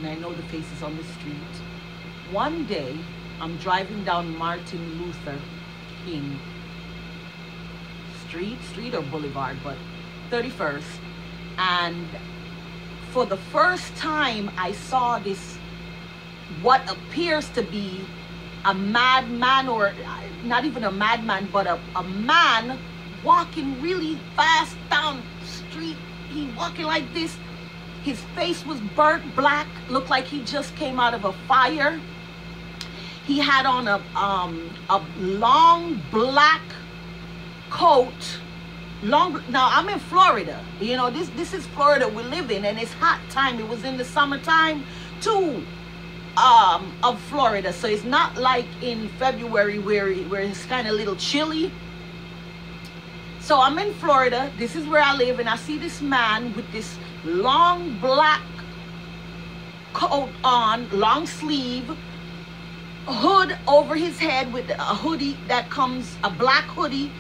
and I know the faces on the street. One day, I'm driving down Martin Luther King Street or Boulevard, but 31st. And for the first time, I saw this, what appears to be a madman, or not even a madman, but a man walking really fast down the street. He walking like this. His face was burnt black, looked like he just came out of a fire. He had on a long black coat. Now I'm in Florida. You know, this is Florida we live in, and it's hot time. It was in the summertime too of Florida, so it's not like in February where it's kind of a little chilly. So I'm in Florida. This is where I live, and I see this man with this long black coat on, long sleeve, hood over his head with a hoodie that comes, a black hoodie,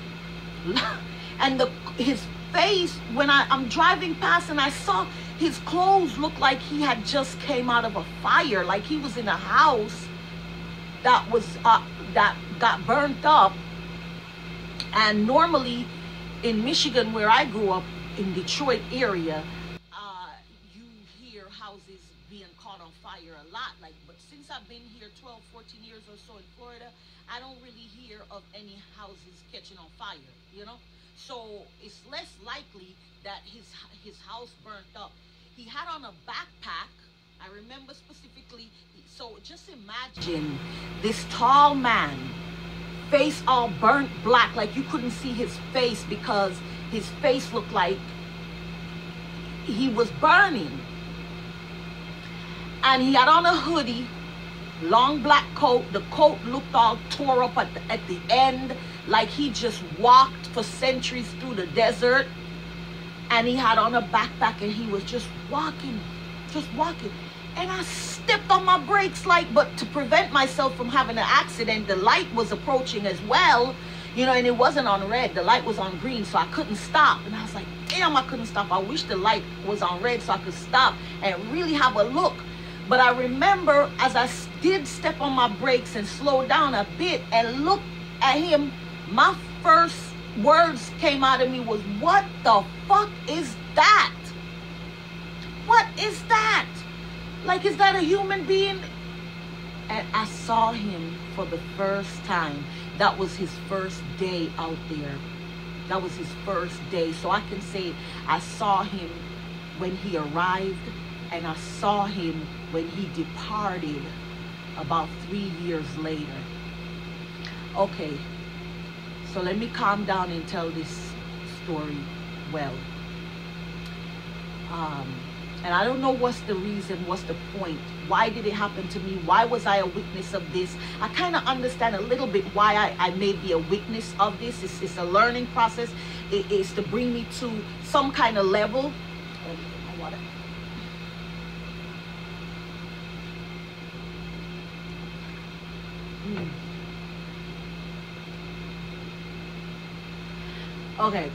and his face, when I'm driving past and I saw his clothes look like he had just came out of a fire, like he was in a house that was that got burnt up. And normally in Michigan, where I grew up, in Detroit area, you hear houses being caught on fire a lot. But since I've been here 12, 14 years or so in Florida, I don't really hear of any houses catching on fire, you know? So it's less likely that his house burnt up. He had on a backpack. I remember specifically. So just imagine this tall man, face all burnt black, like you couldn't see his face because his face looked like he was burning. And he had on a hoodie, long black coat. The coat looked all tore up at the end, like he just walked for centuries through the desert. And he had on a backpack, and he was just walking. And I stepped on my brakes, but to prevent myself from having an accident. The light was approaching as well, you know, and it wasn't on red. The light was on green, so I couldn't stop. And I was like, damn, I couldn't stop. I wish the light was on red so I could stop and really have a look. But I remember as I did step on my brakes and slow down a bit and look at him, my first words came out of me was, what the fuck is that? What is that? Like, is that a human being? And I saw him for the first time. That was his first day out there. That was his first day. So I can say I saw him when he arrived, and I saw him when he departed about 3 years later. Okay, so let me calm down and tell this story well. And I don't know what's the reason, what's the point. Why did it happen to me? Why was I a witness of this? I kind of understand a little bit why I may be a witness of this. It's a learning process. It is to bring me to some kind of level. Okay.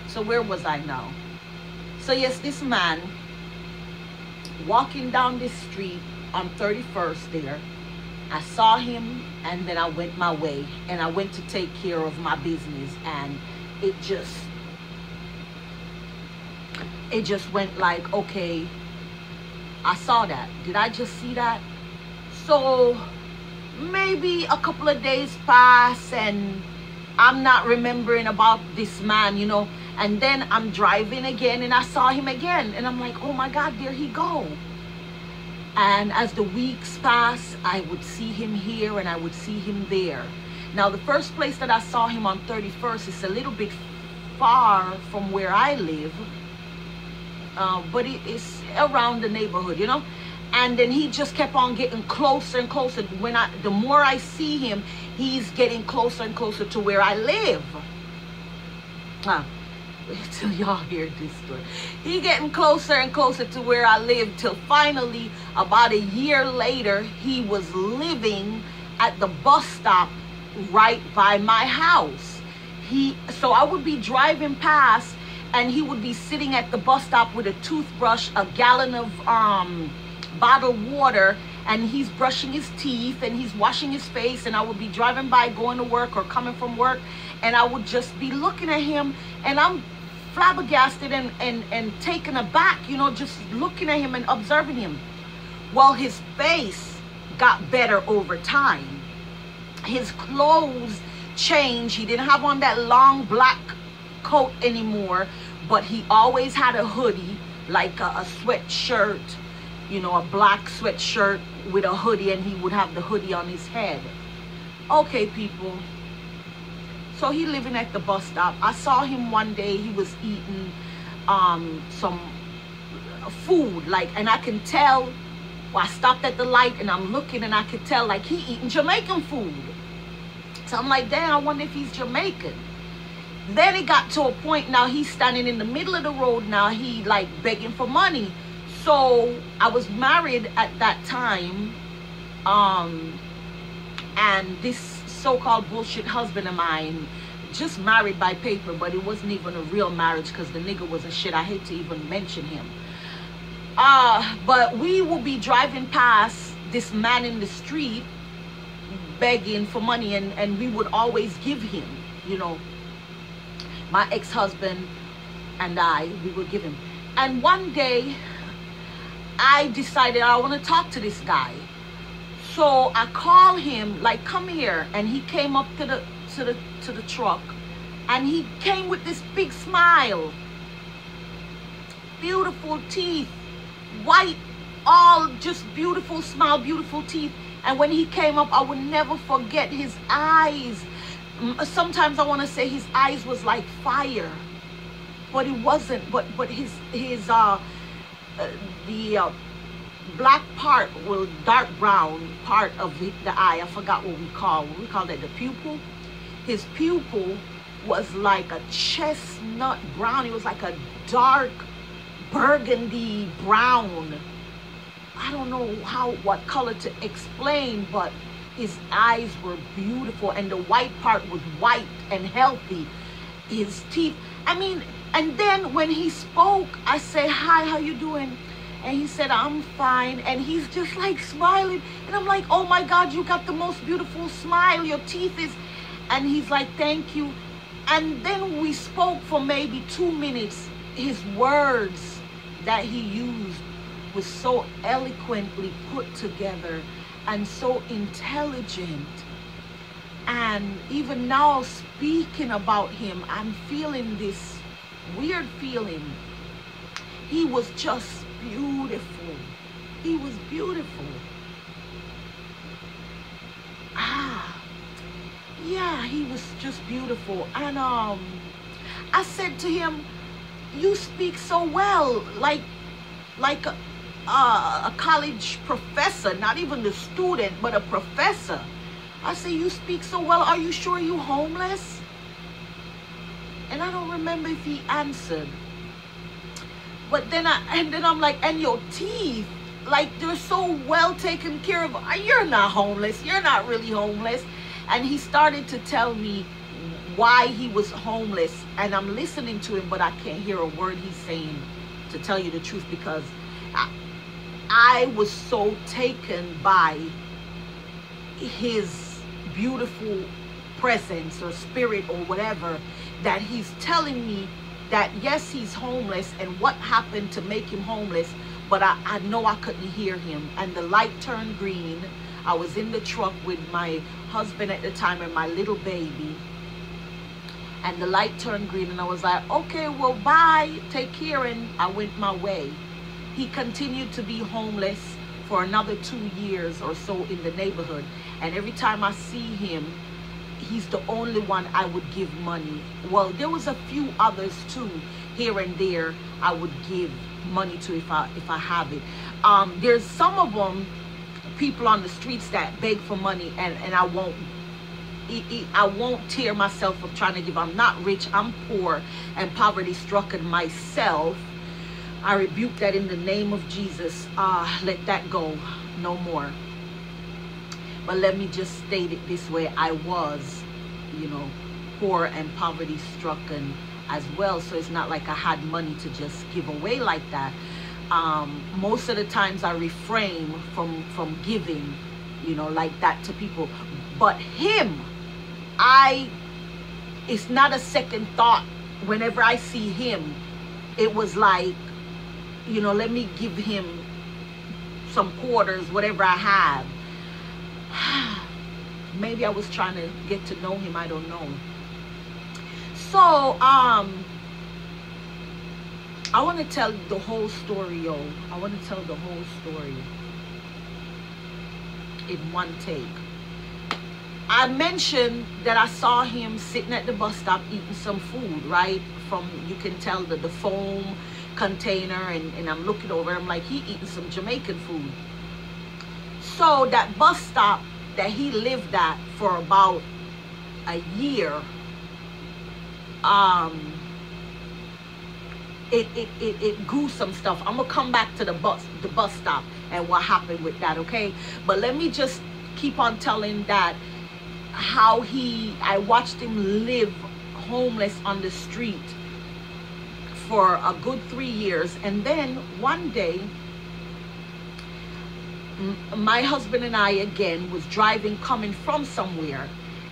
So where was I now? So yes, this man walking down this street on 31st there. I saw him, and then I went my way, and I went to take care of my business, and it just went like, okay, I saw that. Did I just see that? So maybe a couple of days pass, and I'm not remembering about this man, you know. And then I'm driving again, and I saw him again, and I'm like, oh my God, there he go. And as the weeks pass, I would see him here and I would see him there. Now, the first place that I saw him on 31st is a little bit far from where I live, but it is around the neighborhood, you know. And then he just kept on getting closer and closer. The more I see him, he's getting closer and closer to where I live. Till y'all hear this story. He getting closer and closer to where I live, till finally, about a year later, he was living at the bus stop right by my house. So I would be driving past, and he would be sitting at the bus stop with a toothbrush, a gallon of bottled water, and he's brushing his teeth and he's washing his face, and I would be driving by going to work or coming from work, and I would just be looking at him, and I'm flabbergasted and taken aback, you know, just looking at him and observing him. Well, his face got better over time. His clothes changed. He didn't have on that long black coat anymore, but he always had a hoodie, like a sweatshirt, you know, a black sweatshirt with a hoodie, and he would have the hoodie on his head. Okay, people. So he living at the bus stop. I saw him one day. He was eating some food, like, and I can tell. Well, I stopped at the light and I'm looking, and I could tell like he eating Jamaican food. So I'm like, damn, I wonder if he's Jamaican. Then it got to a point, now he's standing in the middle of the road. Now he like begging for money. So I was married at that time, and this so-called bullshit husband of mine, just married by paper, but it wasn't even a real marriage because the nigga was a shit. I hate to even mention him. But we will be driving past this man in the street begging for money, and we would always give him, you know, my ex-husband and we would give him. And one day I decided I want to talk to this guy. So I call him, like, come here, and he came up to the truck, and he came with this big smile, beautiful teeth, white, all just beautiful smile, beautiful teeth. And when he came up, I would never forget his eyes. Sometimes I want to say his eyes was like fire, but it wasn't. But his black part, well, dark brown part of the eye, I forgot what we call that, the pupil. His pupil was like a chestnut brown. It was like a dark burgundy brown. I don't know what color to explain, but his eyes were beautiful, and the white part was white and healthy. His teeth, I mean, and then when he spoke, I said, hi, how you doing? And he said, I'm fine. And he's just like smiling. And I'm like, oh my God, you got the most beautiful smile. Your teeth is, and he's like, thank you. And then we spoke for maybe 2 minutes. His words that he used was so eloquently put together and so intelligent. And even now speaking about him, I'm feeling this weird feeling. He was just beautiful. He was beautiful. Yeah, he was just beautiful. And I said to him, you speak so well, like a college professor, not even the student, but a professor. I said, you speak so well. Are you sure you homeless? And I don't remember if he answered. But then I'm like, and your teeth, like they're so well taken care of. You're not homeless. You're not really homeless. And he started to tell me why he was homeless. And I'm listening to him, but I can't hear a word he's saying, to tell you the truth, because I was so taken by his beautiful presence or spirit or whatever, that he's telling me that yes, he's homeless and what happened to make him homeless, but I know I couldn't hear him. And the light turned green. I was in the truck with my husband at the time and my little baby, and the light turned green, and I was like, okay, well, bye, take care, and I went my way. He continued to be homeless for another 2 years or so in the neighborhood, and every time I see him, he's the only one I would give money. Well, there was a few others too, here and there, I would give money to if I have it. There's some of them, people on the streets that beg for money, and I won't tear myself up trying to give. I'm not rich, I'm poor and poverty stricken myself. I rebuke that in the name of Jesus. Let that go, no more. But let me just state it this way. I was, you know, poor and poverty stricken as well, so it's not like I had money to just give away like that. Most of the times I refrain from giving, you know, like that to people. But him, it's not a second thought. Whenever I see him, it was like, you know, let me give him some quarters, whatever I have. Maybe I was trying to get to know him, I don't know. So I want to tell the whole story, yo. I want to tell the whole story in one take. I mentioned that I saw him sitting at the bus stop eating some food, right? From, you can tell the foam container, and I'm looking over, I'm like, he eating some Jamaican food. So that bus stop that he lived at for about a year, it grew some stuff. I'm gonna come back to the bus stop and what happened with that, okay? But let me just keep on telling that how I watched him live homeless on the street for a good 3 years. And then one day, my husband and I again was driving, coming from somewhere,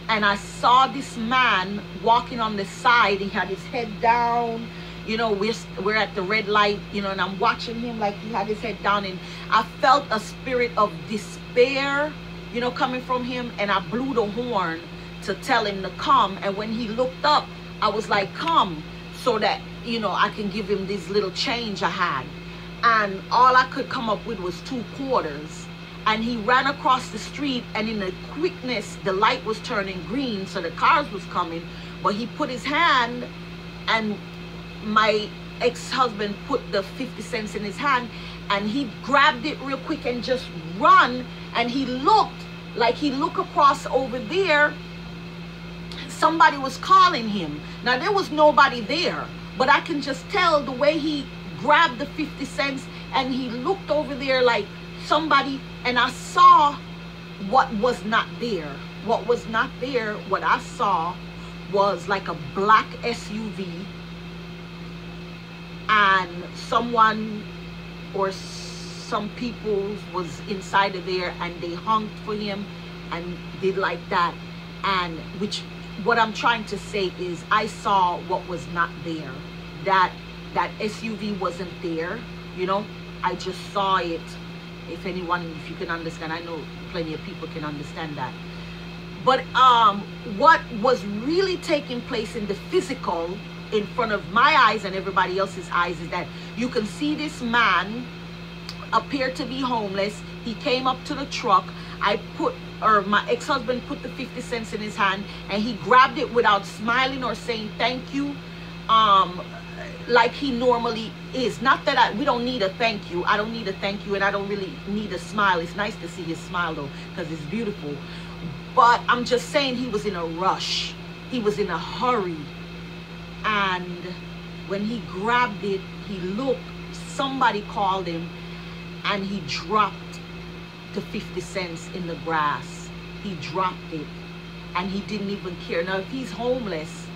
and I saw this man walking on the side. He had his head down, you know, we're at the red light, you know, and I'm watching him like he had his head down, and I felt a spirit of despair, you know, coming from him, and I blew the horn to tell him to come. And when he looked up, I was like, come, so that, you know, I can give him this little change I had. And all I could come up with was 2 quarters. And he ran across the street, and in the quickness, the light was turning green, so the cars was coming. But he put his hand, and my ex-husband put the 50 cents in his hand, and he grabbed it real quick and just run. And he looked across over there. Somebody was calling him. Now, there was nobody there, but I can just tell the way he grabbed the 50 cents and he looked over there like somebody, and I saw what was not there. What was not there, what I saw was like a black SUV, and someone or some people was inside of there, and they honked for him and did like that. And what I'm trying to say is I saw what was not there. That SUV wasn't there, you know. I just saw it. If you can understand, I know plenty of people can understand that. But what was really taking place in the physical in front of my eyes and everybody else's eyes is that you can see this man appear to be homeless. He came up to the truck. My ex-husband put the 50 cents in his hand, and he grabbed it without smiling or saying thank you, like he normally is. Not that we don't need a thank you. I don't need a thank you, and I don't really need a smile. It's nice to see his smile though, because it's beautiful. But I'm just saying, he was in a rush. He was in a hurry. And when he grabbed it, he looked, somebody called him, and he dropped the 50 cents in the grass. He dropped it, and he didn't even care. Now, if he's homeless,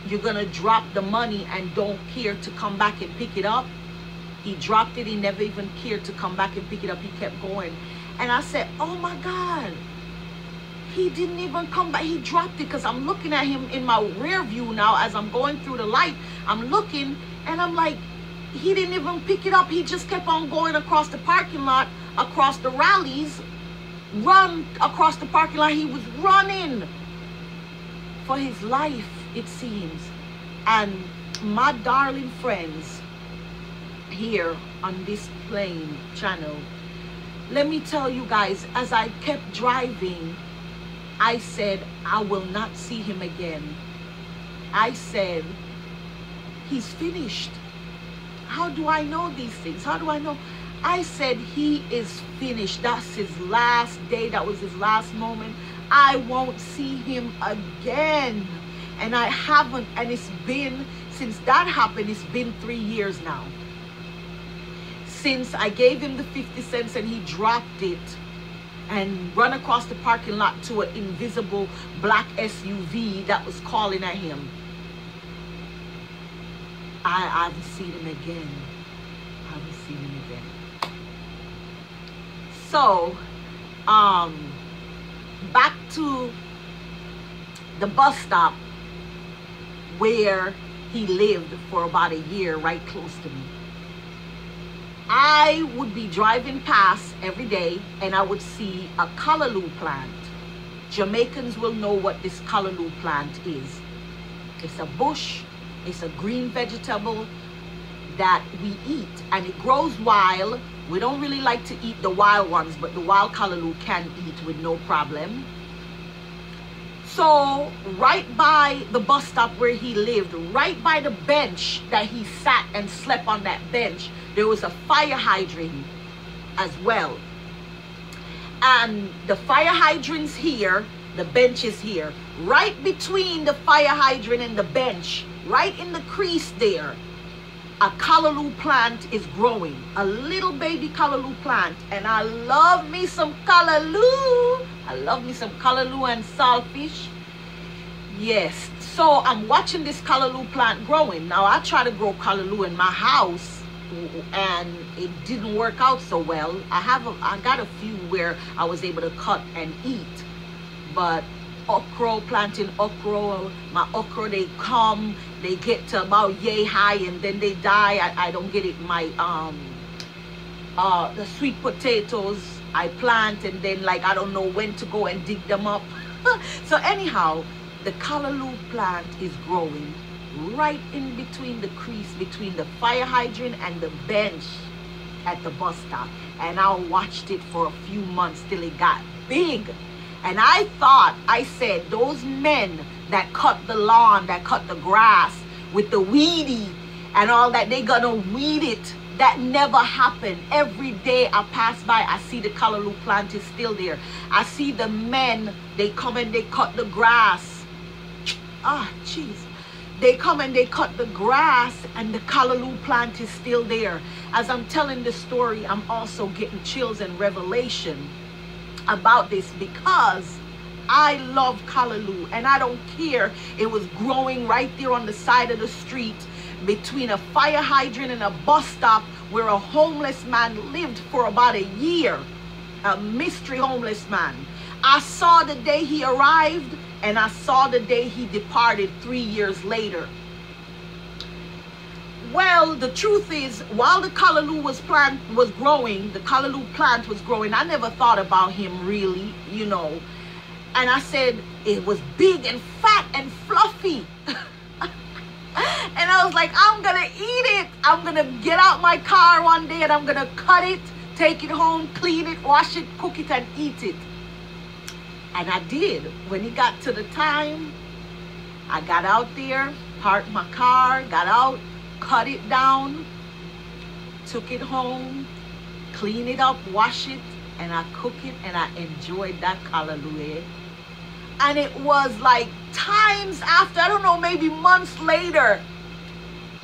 you're gonna drop the money and don't care to come back and pick it up. He dropped it. He never even cared to come back and pick it up. He kept going. And I said, oh my God, he didn't even come back. He dropped it, because I'm looking at him in my rear view now as I'm going through the light. I'm looking, and I'm like, he didn't even pick it up. He just kept on going across the parking lot, across the rallies, run across the parking lot. He was running for his life, it seems. And my darling friends here on this plane channel, let me tell you guys, as I kept driving, I said, I will not see him again. I said, he's finished. How do I know these things? How do I know? I said, he is finished. That's his last day. That was his last moment. I won't see him again. And I haven't. And it's been, since that happened, it's been 3 years now. Since I gave him the 50 cents and he dropped it and run across the parking lot to an invisible black SUV that was calling at him. I haven't seen him again. I haven't seen him again. So, back to the bus stop where he lived for about a year, right close to me. I would be driving past every day and I would see a callaloo plant. Jamaicans will know what this callaloo plant is. It's a bush, it's a green vegetable that we eat, and it grows wild. We don't really like to eat the wild ones, but the wild callaloo can eat with no problem. So right by the bus stop where he lived, right by the bench that he sat and slept on, that bench, there was a fire hydrant as well. And the fire hydrant's here, the bench is here. Right between the fire hydrant and the bench, right in the crease there, a callaloo plant is growing. A little baby callaloo plant. And I love me some callaloo. I love me some callaloo and saltfish. Yes. So I'm watching this callaloo plant growing. Now I try to grow callaloo in my house, and it didn't work out so well. I got a few where I was able to cut and eat, but okra, planting okra, my okra, they come, they get to about yay high and then they die. I don't get it. My the sweet potatoes I plant, and then like I don't know when to go and dig them up. So anyhow, the callaloo plant is growing right in between the crease between the fire hydrant and the bench at the bus stop. And I watched it for a few months till it got big. And I said, those men that cut the lawn, that cut the grass with the weedy and all that, they gonna weed it. That never happened. Every day I pass by, I see the callaloo plant is still there. I see the men, they come and they cut the grass. Ah, jeez. They come and they cut the grass and the callaloo plant is still there. As I'm telling the story, I'm also getting chills and revelation about this, because I love callaloo, and I don't care. It was growing right there on the side of the street between a fire hydrant and a bus stop where a homeless man lived for about a year, a mystery homeless man. I saw the day he arrived, and I saw the day he departed 3 years later. Well, the truth is, while the callaloo was growing, the callaloo plant was growing, I never thought about him really, you know. And I said, it was big and fat and fluffy. And I was like, I'm gonna eat it. I'm gonna get out my car one day and I'm gonna cut it, take it home, clean it, wash it, cook it, and eat it. And I did. When it got to the time, I got out there, parked my car, got out, cut it down, took it home, clean it up, wash it, and I cook it, and I enjoyed that callaloo. And it was like times after, I don't know, maybe months later,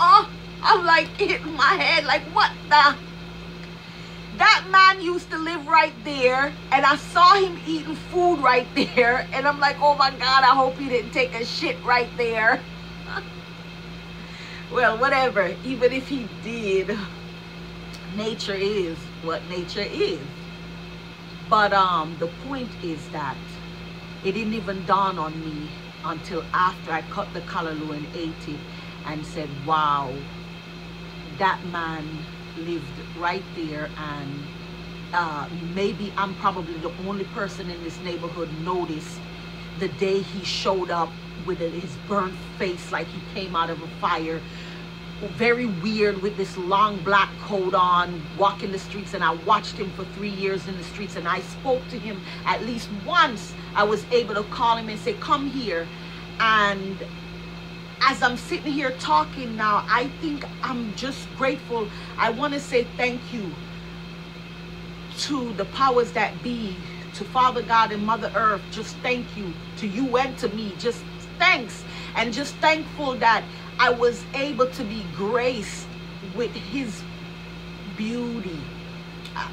I'm like hitting my head like, what the? That man used to live right there, and I saw him eating food right there, and I'm like, oh my God, I hope he didn't take a shit right there. Well, whatever, even if he did, nature is what nature is. But the point is that it didn't even dawn on me until after I cut the callaloo and ate it and said, wow, that man lived right there, and maybe I'm probably the only person in this neighborhood noticed the day he showed up with his burnt face like he came out of a fire, very weird, with this long black coat on, walking the streets. And I watched him for 3 years in the streets, and I spoke to him at least once. I was able to call him and say, come here. And as I'm sitting here talking now, I think I'm just grateful. I want to say thank you to the powers that be, to Father God and Mother Earth. Just thank you to you and to me. Just thanks, and just thankful that I was able to be graced with his beauty.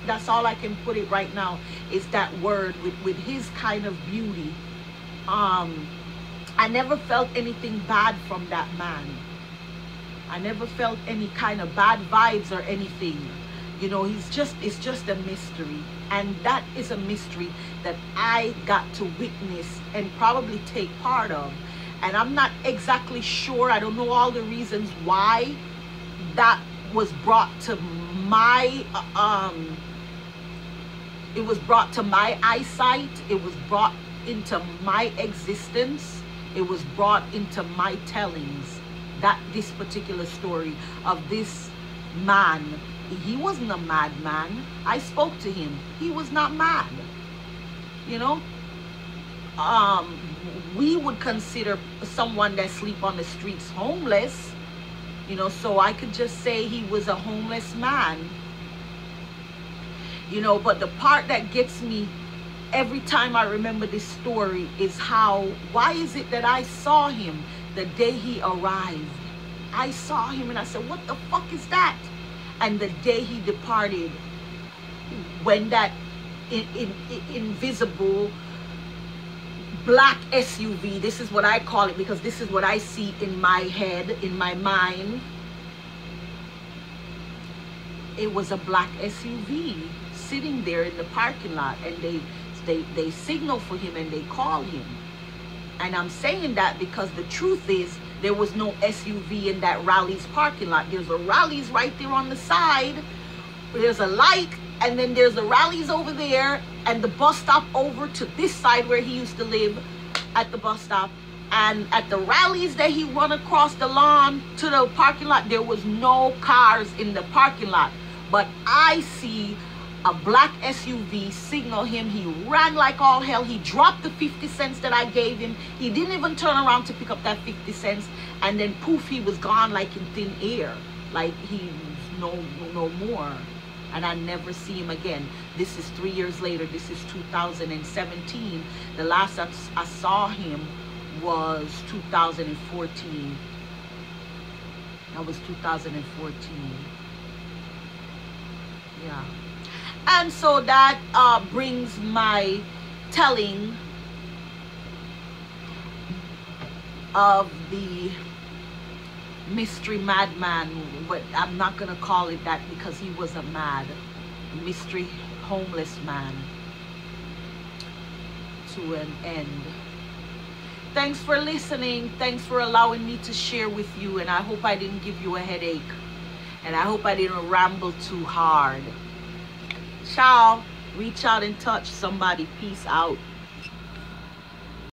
That's all I can put it right now, is that word, with his kind of beauty. I never felt anything bad from that man. I never felt any kind of bad vibes or anything. You know, it's just a mystery. And that is a mystery that I got to witness and probably take part of. And I'm not exactly sure. I don't know all the reasons why that was brought to my it was brought to my eyesight. It was brought into my existence. It was brought into my tellings. That this particular story of this man, he wasn't a madman. I spoke to him. He was not mad. You know, we would consider someone that sleep on the streets homeless. You know, so I could just say he was a homeless man. You know, but the part that gets me every time I remember this story is how, why is it that I saw him the day he arrived? I saw him and I said, what the fuck is that? And the day he departed, when that invisible black SUV, this is what I call it because this is what I see in my head, in my mind. It was a black SUV sitting there in the parking lot, and they signal for him and they call him. And I'm saying that because the truth is there was no SUV in that Rally's parking lot. There's a Rally's right there on the side. There's a light, and then there's the Rally's over there, and the bus stop over to this side where he used to live at the bus stop. And at the Rally's that he run across the lawn to the parking lot, there was no cars in the parking lot. But I see a black SUV signal him. He ran like all hell. He dropped the 50 cents that I gave him. He didn't even turn around to pick up that 50 cents. And then poof, he was gone like in thin air. Like he was no more. And I never see him again. This is 3 years later. This is 2017. The last I saw him was 2014. That was 2014. Yeah. And so that brings my telling of the mystery madman, but I'm not gonna call it that because he was a mad mystery homeless man, to an end. Thanks for listening. Thanks for allowing me to share with you, and I hope I didn't give you a headache, and I hope I didn't ramble too hard. Ciao. Reach out and touch somebody. Peace out.